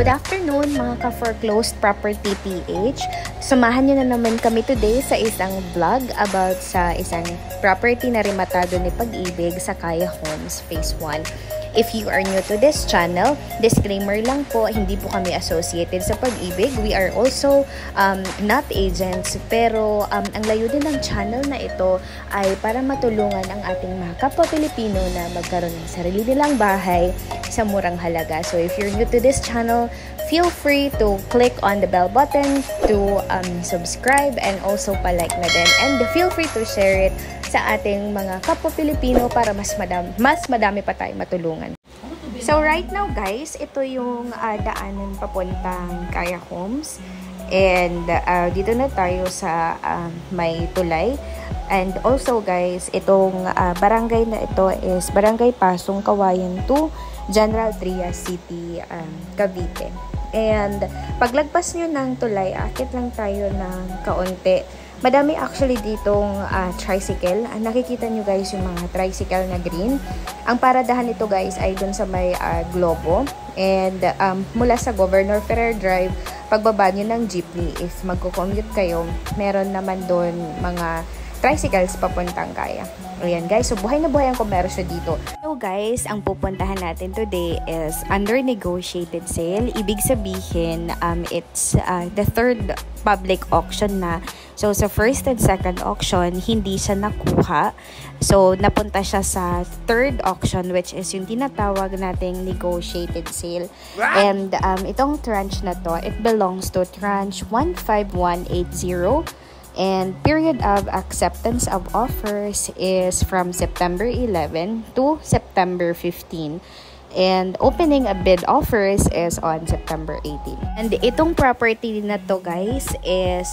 Good afternoon mga ka-foreclosed property PH. Samahan nyo na naman kami today sa isang vlog about sa isang property na rematado ni Pag-ibig sa Kaya Homes Phase 1. If you are new to this channel, disclaimer lang po, hindi po kami associated sa Pag-ibig. We are also not agents, pero ang layunin ng channel na ito ay para matulungan ang ating mga kapwa Pilipino na magkaroon ng sarili nilang bahay sa murang halaga. So if you're new to this channel, feel free to click on the bell button to subscribe and also palike na din. And feel free to share it sa ating mga kapwa Pilipino para mas madami pa tayong matulungan. So right now guys, ito yung daanan papuntang Kaya Homes. And dito na tayo sa may tulay. And also guys, itong barangay na ito is Barangay Pasong, Kawayan 2, General Trias City, Cavite. And paglagpas nyo ng tulay, akit lang tayo ng kaunti. Madami actually ditong tricycle. Nakikita nyo guys yung mga tricycle na green. Ang paradahan nito guys ay dun sa may Globo. And mula sa Governor Ferrer Drive, pagbaba nyo ng jeepney, if magko-commute kayo, meron naman dun mga tricycles papuntang Kaya. Ayan guys, so buhay na buhay ang komersyo dito. So guys, ang pupuntahan natin today is under negotiated sale. Ibig sabihin, it's the third public auction na. So sa first and second auction, hindi siya nakuha. So napunta siya sa third auction, which is yung tinatawag nating negotiated sale. And itong tranche na to, it belongs to tranche 15180. And period of acceptance of offers is from September 11 to September 15. And opening a bid offers is on September 18. And itong property na to guys is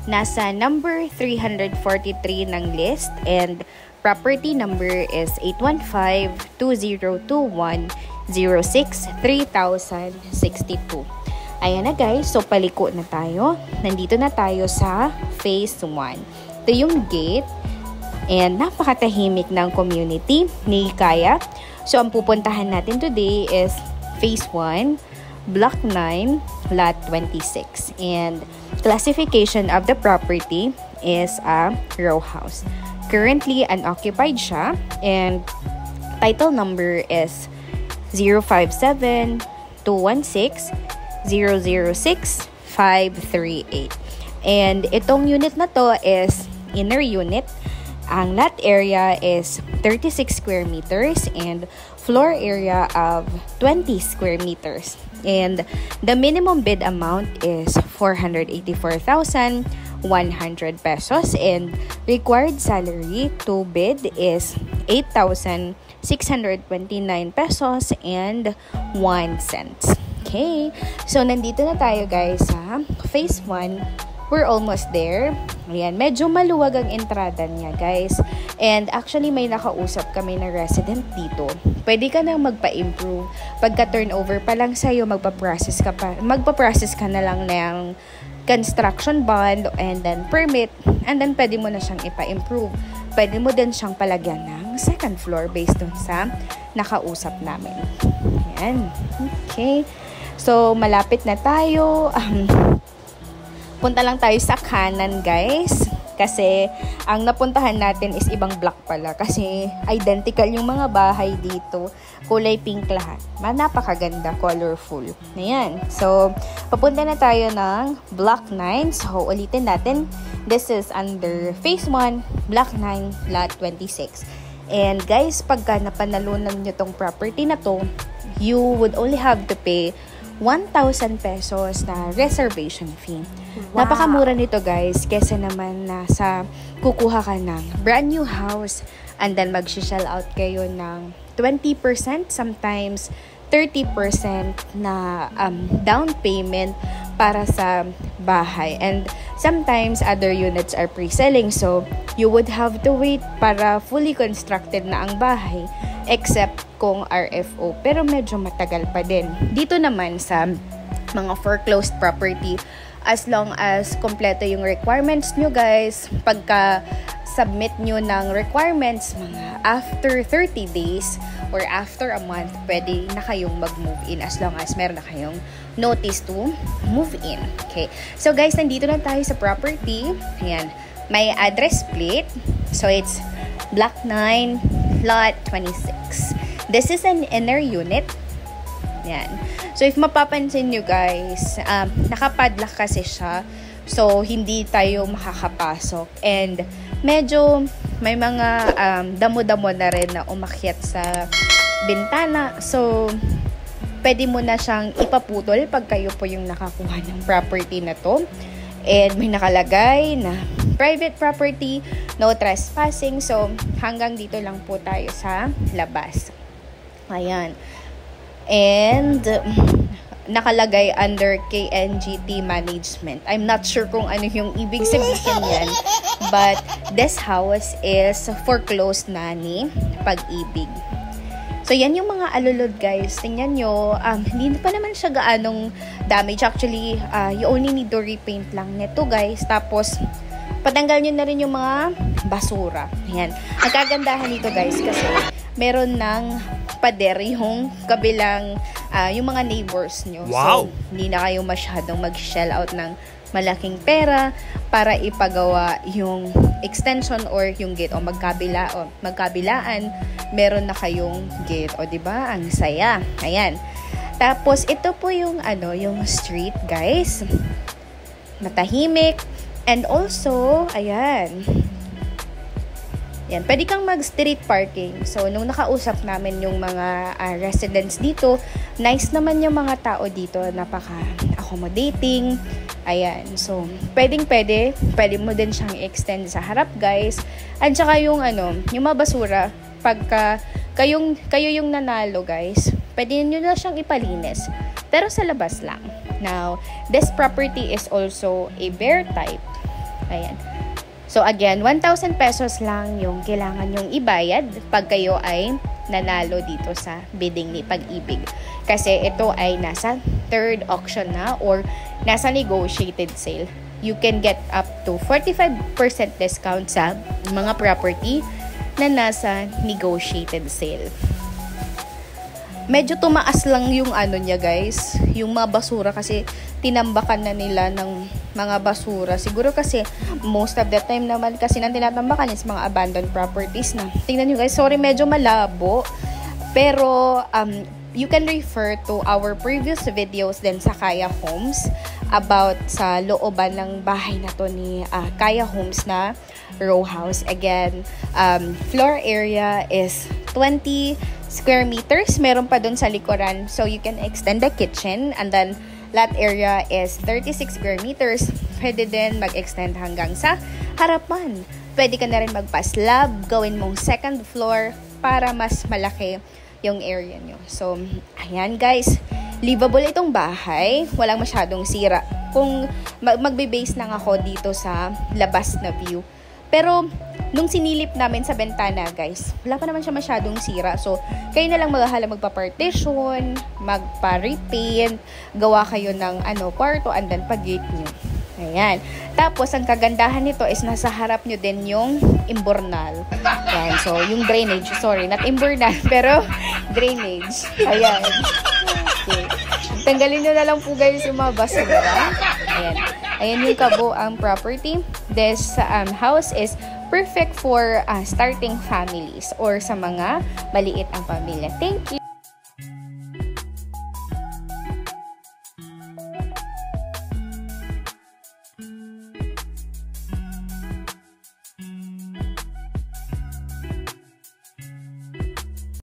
nasa number 343 ng list. And property number is 815-2021-06-3062. Ayan na guys, so paliko na tayo. Nandito na tayo sa Phase 1. Ito yung gate. And napakatahimik ng community ni Kaya. So ang pupuntahan natin today is Phase 1, Block 9, Lot 26. And classification of the property is a row house. Currently unoccupied siya. And title number is 057-216-006538. And itong unit na to is inner unit. Ang lot area is 36 square meters and floor area of 20 square meters. And the minimum bid amount is 484,100 pesos and required salary to bid is 8,629 pesos and 1 cent. Okay, so nandito na tayo guys sa Phase 1. We're almost there. Ayan, medyo maluwag ang entrada niya guys. And actually may nakausap kami na resident dito. Pwede ka nang magpa-improve. Pagka turnover pa lang sa'yo, magpa-process ka na lang ng construction bond and then permit. And then pwede mo na siyang ipa-improve. Pwede mo din siyang palagyan ng second floor based on sa nakausap namin. Ayan. Okay. So, malapit na tayo. Punta lang tayo sa kanan, guys. Kasi, ang napuntahan natin is ibang block pala. Kasi, identical yung mga bahay dito. Kulay pink lahat. Napakaganda, colorful. Ayan. So, papunta na tayo ng Block 9. So, ulitin natin. This is under Phase 1, Block 9, Lot 26. And, guys, pagka napanalunan nyo tong property na to, you would only have to pay 1,000 pesos na reservation fee. Wow. Napakamura nito guys, kesa naman na sa kukuha ka ng brand new house and then mag-shell out kayo ng 20%, sometimes 30% na down payment para sa bahay. And sometimes other units are pre-selling, so you would have to wait para fully constructed na ang bahay. Except kung RFO, pero medyo matagal pa din. Dito naman sa mga foreclosed property, as long as kompleto yung requirements nyo guys, pagka submit nyo ng requirements mga after 30 days or after a month, pwede na kayong mag-move in as long as meron na kayong notice to move in. Okay. So guys, nandito na tayo sa property. Ayan. May address plate. So it's Block 9, Lot 26. This is an inner unit. Ayan. So if mapapansin nyo guys, nakapadlock kasi siya. So, hindi tayo makakapasok. And, medyo may mga damo-damo na rin na umakyat sa bintana. So, pwede mo na siyang ipaputol pag kayo po yung nakakuha ng property na to. And, may nakalagay na private property, no trespassing. So, hanggang dito lang po tayo sa labas. Ayan. And, nakalagay under KNGT management. I'm not sure kung ano yung ibig sabihin yan. But, this house is foreclosed na ni Pag-ibig. So, yan yung mga alulod, guys. Tingnan nyo, hindi pa naman siya gaanong damage. Actually, you only need to repaint lang nito, guys. Tapos, patanggal nyo na rin yung mga basura. Ayan. Ang kagandahan nito, guys, kasi meron ng pader yung kabilang yung mga neighbors nyo. Wow! So, hindi na kayo masyadong mag-shell out ng malaking pera para ipagawa yung extension or yung gate o magkabilaan, meron na kayong gate. O, diba? Ang saya. Ayan. Tapos, ito po yung yung street, guys. Matahimik. And also, ayan. Yan, pwede kang mag-street parking. So, nung nakausap namin yung mga residents dito, nice naman yung mga tao dito, napaka-accommodating. Ayan, so, pwede mo din siyang extend sa harap, guys. At saka yung yung mga basura, pagka kayo yung nanalo, guys, pwede nyo na siyang ipalinis. Pero sa labas lang. Now, this property is also a bear type. Ayan. So, again, 1,000 pesos lang yung kailangan yung ibayad pag kayo ay nanalo dito sa bidding ni Pag-ibig. Kasi ito ay nasa third auction na or nasa negotiated sale. You can get up to 45% discount sa mga property na nasa negotiated sale. Medyo tumaas lang yung niya, guys. Yung mga basura kasi tinambakan na nila ng mga basura. Siguro kasi most of the time naman kasi nang tinatambakan is mga abandoned properties na. Tingnan nyo, guys. Sorry, medyo malabo. Pero you can refer to our previous videos din sa Kaya Homes about sa looban ng bahay na to ni Kaya Homes na row house. Again, floor area is 20 square meters. Meron pa dun sa likuran. So, you can extend the kitchen. And then, lot area is 36 square meters. Pwede din mag-extend hanggang sa harapan. Pwede ka na rin magpa-slab. Gawin mong second floor para mas malaki yung area nyo. So, ayan guys. Livable itong bahay. Walang masyadong sira. Kung magbe-base lang ako dito sa labas na view. Pero, nung sinilip namin sa bentana, guys, wala pa naman siya masyadong sira. So, kayo na lang maghahala magpa-partition, magpa-repaint, gawa kayo ng kwarto, and then pag-gate nyo. Ayan. Tapos, ang kagandahan nito is nasa harap nyo din yung imbornal. Ayan. So, yung drainage. Sorry, not imbornal, pero drainage. Ayan. Okay. Tanggalin nyo na lang po guys yung mga basura. Ayan. Ayan yung kabuang property. This house is perfect for starting families or sa mga maliit ang pamilya. Thank you!